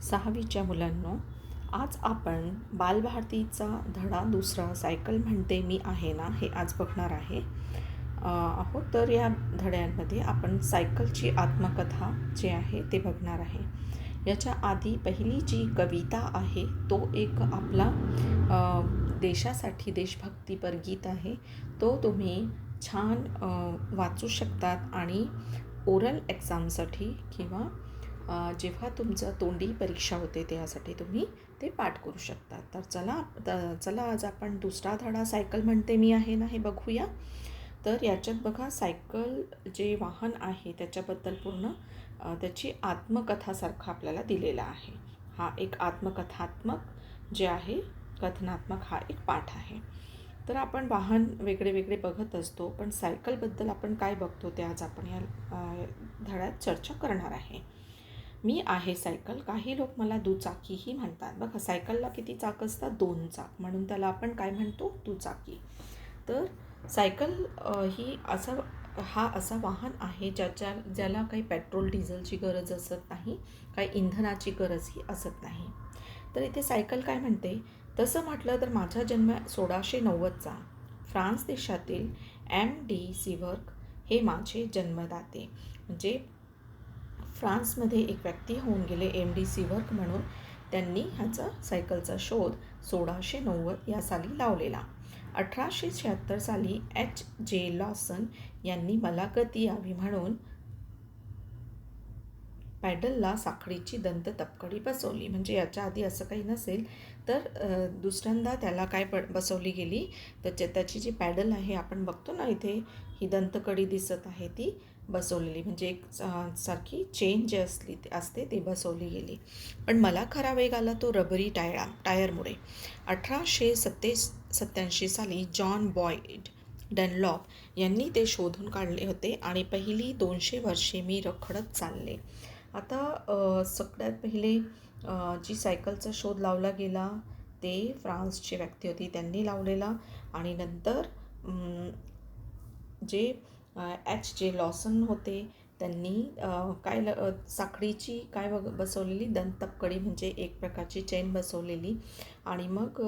6वीच्या मुलांनो, आज आपण बालभारतीचा धडा दुसरा सायकल म्हणते मी आहे ना हे आज बघणार आहोत. तर या धड्यांमध्ये आपण सायकलची आत्मकथा जे आहे ते बघणार आहे. याच्या आधी पहिली जी कविता आहे तो एक आपला देशासाठी देशभक्तीपर गीत आहे. तो तुम्ही छान वाचू शकतात आणि ओरल एक्झामसाठी किंवा जेव्हा तुमचं तोंडी परीक्षा होते त्यासाठी तुम्ही ते पाठ करू शकता. तर चला आज आपण दुसरा धडा सायकल म्हणते मी आहे ना हे बघूया. तर याच्यात बघा, सायकल जे वाहन आहे त्याच्याबद्दल पूर्ण त्याची आत्मकथासारखं आपल्याला दिलेला आहे. हा एक आत्मकथात्मक जे आहे, कथनात्मक हा एक पाठ आहे. तर आपण वाहन वेगळे वेगळे बघत असतो, पण सायकलबद्दल आपण काय बघतो ते आज आपण या धड्यात चर्चा करणार आहे. मी आहे सायकल. काही लोक मला दुचाकीही म्हणतात. बघा, सायकलला किती चाक असतात? 2 चाक, म्हणून त्याला आपण काय म्हणतो? दुचाकी. तर सायकल हा असा वाहन आहे ज्याला काही पेट्रोल डिझेलची गरज असत नाही, काही इंधनाची गरजही असत नाही. तर इथे सायकल काय म्हणते? तसं म्हटलं तर माझा जन्म 1690चा. फ्रान्स देशातील डी सिव्हर्क हे माझे जन्मदाते. म्हणजे फ्रान्समध्ये एक व्यक्ती होऊन गेले डी सिव्हर्क म्हणून. त्यांनी ह्याचा सायकलचा शोध 1690 या साली लावलेला. 1876 साली जे लॉसन यांनी मला गती यावी म्हणून पॅडलला साखळीची दंत तपकडी बसवली. म्हणजे याच्या आधी असं काही नसेल तर दुसऱ्यांदा त्याला काय बसवली गेली, त्याची जी पॅडल आहे आपण बघतो ना इथे, ही दंतकडी दिसत आहे ती बसवलेली, म्हणजे एक सारखी चेन जे असते ती बसवली गेली. पण मला खरा वेग आला तो रबरी टायरमुळे. 1887 साली जॉन बॉयड डनलॉप यांनी ते शोधून काढले होते आणि पहिली 200 वर्षे मी रखडत चालले. आता सगळ्यात पहिले जी सायकलचा शोध लावला गेला ते फ्रान्सची व्यक्ती होती, त्यांनी लावलेला. आणि नंतर जे जे लॉसन होते त्यांनी साखळीची बसवलेली दंतकडी, म्हणजे एक प्रकारची चेन बसवलेली. आणि मग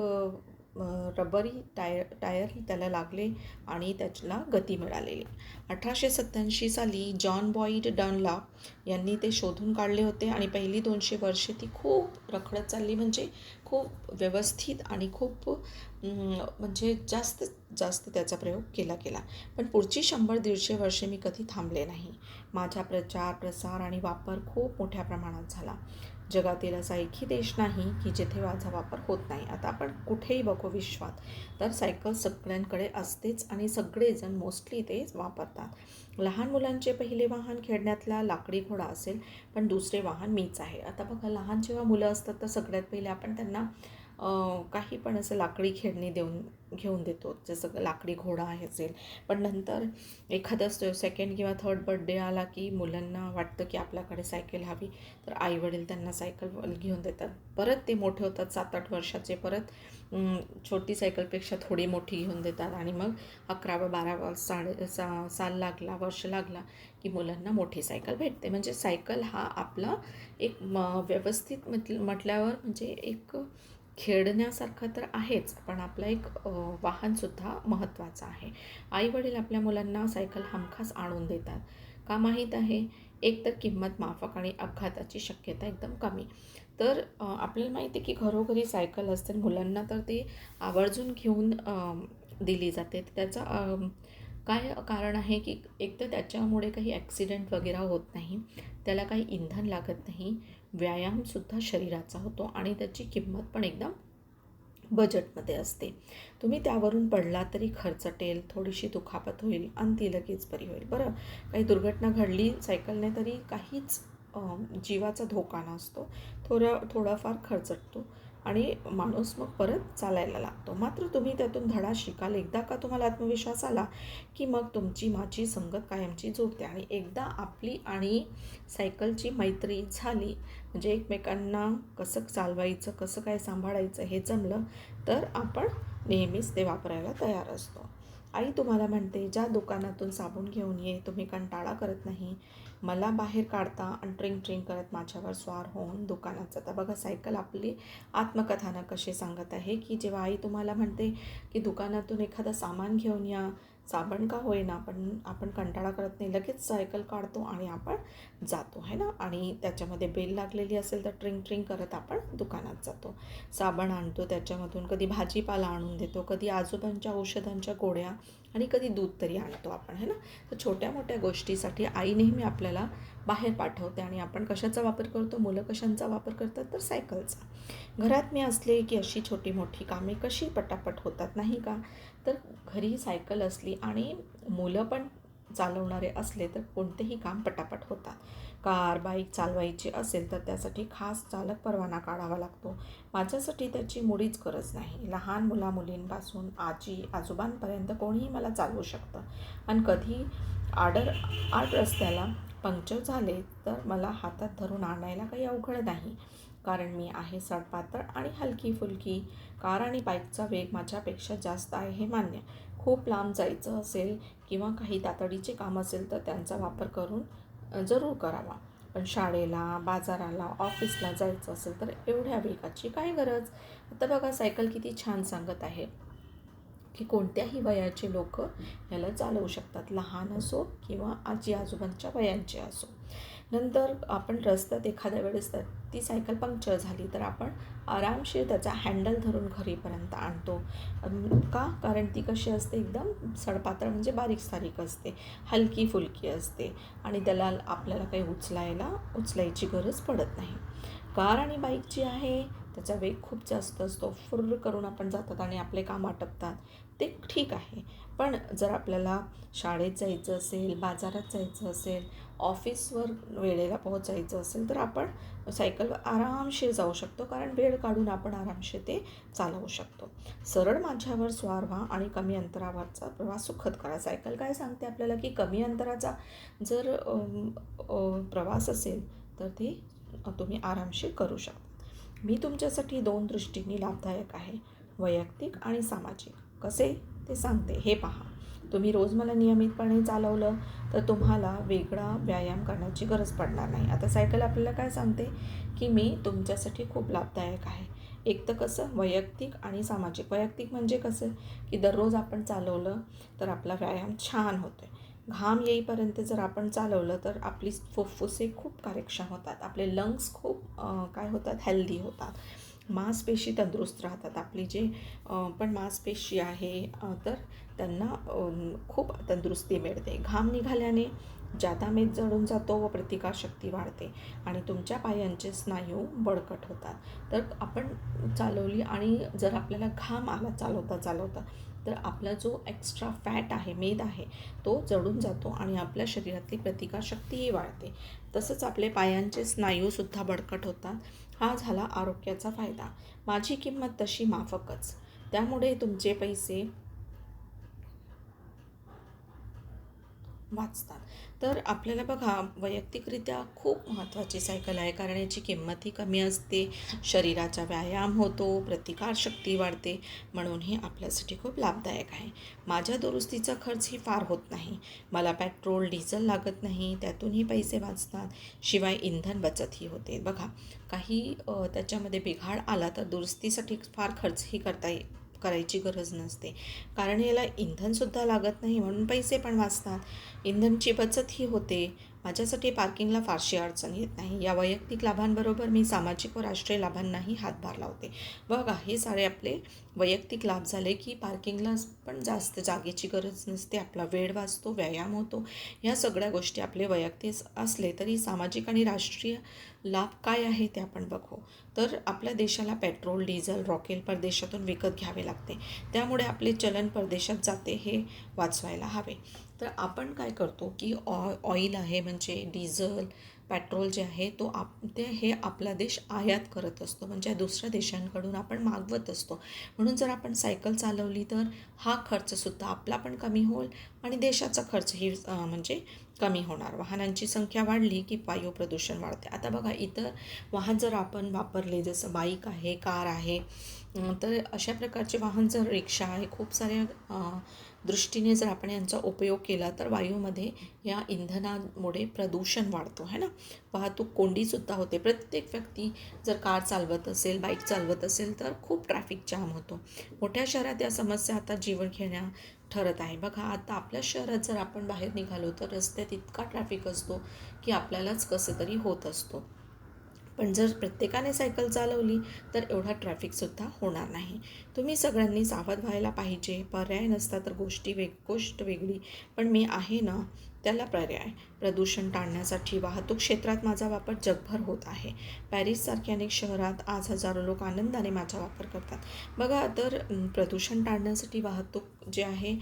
रबरी टायर त्याला लागले आणि त्याला गती मिळालेली. 1887 साली जॉन बॉईड डनलॉप यांनी ते शोधून काढले होते आणि पहिली 200 वर्षे ती खूप रखडत चालली, म्हणजे खूप व्यवस्थित आणि खूप म्हणजे जास्त त्याचा प्रयोग केला गेला. पण पुढची 100-150 वर्षे मी कधी थांबले नाही. माझा प्रचार, प्रसार आणि वापर खूप मोठ्या प्रमाणात झाला. जगातील असा एकही देश नाही की जिथे माझा वापर होत नाही. आता आपण कुठेही बघू विश्वात तर सायकल सगळ्यांकडे असतेच आणि सगळेजण मोस्टली ते वापरतात. लहान मुलांचे पहिले वाहन खेळण्यातला लाकडी घोडा असेल, पण दुसरे वाहन मीच आहे. आता बघा, लहान जेव्हा मुलं असतात तर सगळ्यात पहिले आपण त्यांना काही पण असं लाकडी खेळणी घेऊन देतो, जसं लाकडी घोडा आहे असेल. पण नंतर एखादा सेकंड किंवा थर्ड बर्थडे आला की मुलांना वाटतं की आपल्याकडे सायकल हवी, तर आईवडील त्यांना सायकल घेऊन देतात. परत ते मोठे होतात 7-8 वर्षाचे, परत छोटी सायकलपेक्षा थोडी मोठी घेऊन देतात. आणि मग 11-12 वर्ष लागला की मुलांना मोठी सायकल भेटते. म्हणजे सायकल हा आपला एक व्यवस्थित म्हटल्यावर म्हणजे एक खेळण्यासारखं तर आहेच, पण आपलं एक वाहनसुद्धा महत्त्वाचं आहे. आईवडील आपल्या मुलांना सायकल हमखास आणून देतात. का माहीत आहे? एक तर किंमत माफक आणि अपघाताची शक्यता एकदम कमी. तर आपल्याला माहिती आहे की घरोघरी सायकल असते, मुलांना तर ती आवर्जून घेऊन दिली जाते. त्याचं काय कारण आहे की एक तर त्याच्यामुळे काही ॲक्सिडेंट वगैरे होत नाही, त्याला काही इंधन लागत नाही, व्यायामसुद्धा शरीराचा होतो आणि त्याची किंमत पण एकदम बजेटमध्ये असते. तुम्ही त्यावरून पडला तरी खर्चटेल, थोडीशी दुखापत होईल आणि ती लगेच बरी होईल. बरं, काही दुर्घटना घडली सायकलने तरी काहीच जीवाचा धोका नसतो. थोडाफार खर्चटतो आणि माणूस मग परत चालायला लागतो. मात्र तुम्ही त्यातून धडा शिकाल. एकदा का तुम्हाला आत्मविश्वास आला की मग तुमची माझी संगत कायमची जुळते. आणि एकदा आपली आणि सायकलची मैत्री झाली, म्हणजे एकमेकांना कसं चालवायचं, कसं काय सांभाळायचं हे जमलं, तर आपण नेहमीच ते वापरायला तयार असतो. आई तुम्हाला म्हणते, ज्या दुकानातून साबण घेऊन ये, तुम्ही कंटाळा करत नाही. मला बाहेर काढता आणि ट्रिंग ट्रिंग करत माझ्यावर स्वार होऊन दुकानात जाता. बघा सायकल आपली आत्मकथानं कशी सांगत आहे की जेव्हा आई तुम्हाला म्हणते की दुकानातून एखादं सामान घेऊन या, साबण का होईना, पण आपण कंटाळा करत नाही, लगेच सायकल काढतो आणि आपण जातो आहे ना. आणि त्याच्यामध्ये बेल लागलेली असेल तर ट्रिंग ट्रिंग करत आपण दुकानात जातो, साबण आणतो त्याच्यामधून, कधी भाजीपाला आणून देतो, कधी आजोबांच्या औषधांच्या गोळ्या आणि कधी दूध तरी आणतो आपण आहे ना. तर छोट्या मोठ्या गोष्टीसाठी आई नेहमी आपल्याला बाहेर पाठवते आणि आपण कशाचा वापर करतो, मुलं कशांचा वापर करतात तर सायकलचा. घरात मी असले की अशी छोटी मोठी कामे कशी पटापट होतात नाही का. तर घरी सायकल असली आणि मुलं पण चालवणारे असले तर कोणतेही काम पटापट होतात. कार बाईक चालवायची असेल तर त्यासाठी खास चालक परवाना काढावा लागतो. माझ्यासाठी त्याची मुळीच गरज नाही. लहान मुलामुलींपासून आजी आजोबांपर्यंत कोणीही मला चालवू शकतं. आणि कधी आड रस्त्याला पंक्चर झाले तर मला हातात धरून आणायला काही अवघड नाही, कारण मी आहे सडपातळ आणि हलकी फुलकी. कार आणि बाईकचा वेग माझ्यापेक्षा जास्त आहे हे मान्य. खूप लांब जायचं असेल किंवा काही तातडीचे काम असेल तर त्यांचा वापर करून जरूर करावा. पण शाळेला, बाजाराला, ऑफिसला जायचं असेल तर एवढ्या वेगाची काय गरज. आता बघा सायकल किती छान सांगत आहे की कोणत्याही वयाचे लोक ह्याला चालवू शकतात, लहान असो किंवा आजी आजोबांच्या वयांचे असो. नंतर आपण रस्त्यात एखाद्या वेळेस ती सायकल पंक्चर झाली तर आपण आरामशीर त्याचा हँडल धरून घरीपर्यंत आणतो. का, कारण ती कशी असते, एकदम सडपातळ म्हणजे बारीक सारीक असते, हलकी फुलकी असते आणि त्याला आपल्याला काही उचलायची गरज पडत नाही. कार आणि बाईक जी आहे त्याचा वेग खूप जास्त असतो, फुर्र करून आपण जातात आणि आपले काम आटपतात, ते ठीक आहे. पण जर आपल्याला शाळेत जायचं असेल, बाजारात जायचं असेल, ऑफिसवर वेळेला पोहोचायचं असेल तर आपण सायकलवर आरामशीर जाऊ शकतो, कारण वेळ काढून आपण आरामशीर ते चालवू शकतो. सरळ माझ्यावर स्वार व्हा आणि कमी अंतरावरचा प्रवास सुखद करा. सायकल काय सांगते आपल्याला की कमी अंतराचा जर प्रवास असेल तर ते तुम्ही आरामशीर करू शकता. मी तुमच्यासाठी 2 दृष्टींनी लाभदायक आहे, वैयक्तिक आणि सामाजिक. कसे ते सांगते हे पहा. तुम्ही रोज मला नियमितपणे चालवलं तर तुम्हाला वेगळा व्यायाम करण्याची गरज पडणार नाही. आता सायकल आपल्याला काय सांगते की मी तुमच्यासाठी खूप लाभदायक आहे. एक तर कसं वैयक्तिक आणि सामाजिक. वैयक्तिक म्हणजे कसं की दररोज आपण चालवलं तर आपला व्यायाम छान होतो. घाम येईपर्यंत जर आपण चालवलं तर आपली फुफ्फुसे खूप कार्यक्षम होतात, आपले लंग्स खूप काय होतात, हेल्दी होतात, मांसपेशी तंदुरुस्त राहतात. आपली जे पण मांसपेशी आहे तर त्यांना खूप तंदुरुस्ती मिळते. घाम निघाल्याने जादा जळून जातो व प्रतिकारशक्ती वाढते आणि तुमच्या पायांचे स्नायू बळकट होतात. तर आपण चालवली आणि जर आपल्याला घाम आला चालवता तर आपला जो एक्स्ट्रा फॅट आहे, मेद आहे, तो जळून जातो आणि आपल्या शरीरातली प्रतिकारशक्तीही वाढते. तसंच आपले पायांचे स्नायूसुद्धा बळकट होतात. हा झाला आरोग्याचा फायदा. माझी किंमत तशी माफकच, त्यामुळे तुमचे पैसे वाचतात. तर आपल्याला बघा वैयक्तिकरित्या खूप महत्त्वाची सायकल आहे, कारण याची किंमतही कमी असते, शरीराचा व्यायाम होतो, प्रतिकारशक्ती वाढते, म्हणून हे आपल्यासाठी खूप लाभदायक आहे. माझ्या दुरुस्तीचा खर्चही फार होत नाही. मला पेट्रोल डिझेल लागत नाही, त्यातूनही पैसे वाचतात. शिवाय इंधन बचतही होते. बघा काही त्याच्यामध्ये बिघाड आला तर दुरुस्तीसाठी फार खर्चही करायची गरज नसते, कारण याला इंधनसुद्धा लागत नाही, म्हणून पैसे पण वाचतात, इंधनची बचतही होते. माझ्यासाठी पार्किंगला फारशी अडचण येत नाही. या वैयक्तिक लाभांबरोबर मी सामाजिक व राष्ट्रीय लाभांनाही हातभार लावते. बघा हे सारे आपले वैयक्तिक लाभ झाले की पार्किंगला पण जास्त जागेची गरज नसते, आपला वेळ वाचतो, व्यायाम होतो. ह्या सगळ्या गोष्टी आपले वैयक्तिक असले तरी सामाजिक आणि राष्ट्रीय लाभ काय आहे ते आपण बघू. तर आपल्या देशाला पेट्रोल डिझेल रॉकेल परदेशातून विकत घ्यावे लागते, त्यामुळे आपले चलन परदेशात जाते, हे वाचवायला हवे. तर आपण काय करतो की ऑइल आहे म्हणजे डिझेल पेट्रोल जे आहे हे आपला देश आयात करत असतो, म्हणजे दुसऱ्या देशांकडून आपण मागवत असतो. म्हणून जर आपण सायकल चालवली तर हा खर्चसुद्धा आपला पण कमी होईल आणि देशाचा खर्चही म्हणजे कमी होणार. वाहनांची संख्या वाढली की वायू प्रदूषण वाढते. आता बघा इतर वाहन जर आपण वापरले, जसं बाईक आहे, कार आहे, तर अशा प्रकारचे वाहन जर रिक्षा आहे, खूप साऱ्या दृष्टीने जर आपण यांचा उपयोग केला तर वायूमध्ये या इंधनामुळे प्रदूषण वाढतो है ना. वाहतूक कोंडीसुद्धा होते. प्रत्येक व्यक्ती जर कार चालवत असेल, बाईक चालवत असेल तर खूप ट्रॅफिक जाम होतो. मोठ्या शहरात या समस्या आता जीवनघेण्या ठरत आहे. बघा आता आपल्या शहरात जर आपण बाहेर निघालो तर रस्त्यात इतका ट्रॅफिक असतो की आपल्यालाच कसं तरी होत असतो. पण जर प्रत्येकाने सायकल चालवली तर एवढा ट्रॅफिकसुद्धा होणार नाही. तुम्ही सगळ्यांनी सावध व्हायला पाहिजे. पर्याय नसता तर गोष्ट वेगळी, पण मी आहे ना त्याला पर्याय. प्रदूषण टाळण्यासाठी वाहतूक क्षेत्रात माझा वापर जगभर होत आहे. पॅरिससारख्या अनेक शहरात आज हजारो लोक आनंदाने माझा वापर करतात. बघा तर प्रदूषण टाळण्यासाठी वाहतूक जे आहे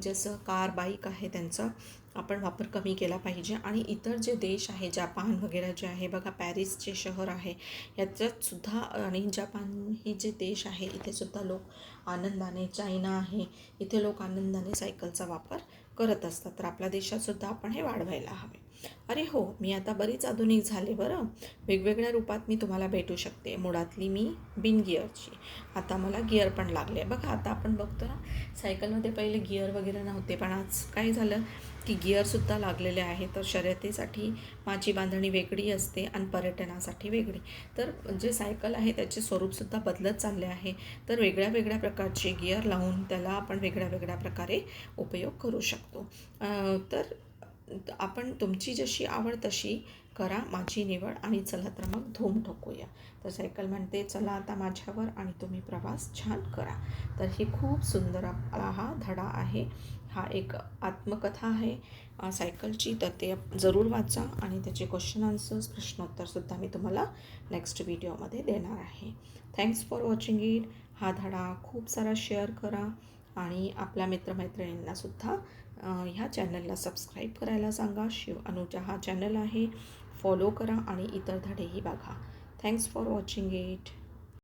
जसं कार बाईक आहे त्यांचा आपण वापर कमी केला पाहिजे. आणि इतर जे देश आहे जपान वगैरे जे आहे बघा, पॅरिस जे शहर आहे याच्यातसुद्धा आणि जपान ही जे देश आहे इथेसुद्धा लोक आनंदाने, चायना आहे इथे लोक आनंदाने सायकलचा वापर करत असतात. तर आपल्या देशातसुद्धा आपण हे वाढवायला हवे. अरे हो, मी आता बरीच आधुनिक झाले बरं. वेगवेगळ्या रूपात मी तुम्हाला भेटू शकते. मुळातली मी बिन गिअरची, आता मला गिअर पण लागले. बघा आता आपण बघतो ना सायकलमध्ये पहिले गिअर वगैरे नव्हते, पण आज काय झालं की गिअरसुद्धा लागलेले आहे. तर शर्यतीसाठी माझी बांधणी वेगळी असते आणि पर्यटनासाठी वेगळी. तर जे सायकल आहे त्याचे स्वरूपसुद्धा बदलत चालले आहे. तर वेगळ्या वेगळ्या प्रकारचे गिअर लावून त्याला आपण वेगळ्या वेगळ्या प्रकारे उपयोग करू शकतो. तर आपण तुमची जशी आवड तशी करा, माझी निवड, आणि चला तर मग धूम ठोकूया. तर सायकल म्हणते चला आता माझ्यावर आणि तुम्ही प्रवास छान करा. तर ही खूप सुंदर आपला हा धडा आहे. हा एक आत्मकथा आहे सायकलची. तर ते जरूर वाचा आणि त्याचे क्वेश्चन आन्सर्स प्रश्नोत्तरसुद्धा मी तुम्हाला नेक्स्ट व्हिडिओमध्ये देणार आहे. Thanks for watching it. हा धडा खूप सारा शेअर करा आणि आपल्या मित्रमैत्रिणींनासुद्धा ह्या चॅनलला सबस्क्राईब करायला सांगा. शिव अनुजा हा चॅनल आहे, फॉलो करा आणि इतर धडेही बघा. Thanks for watching it.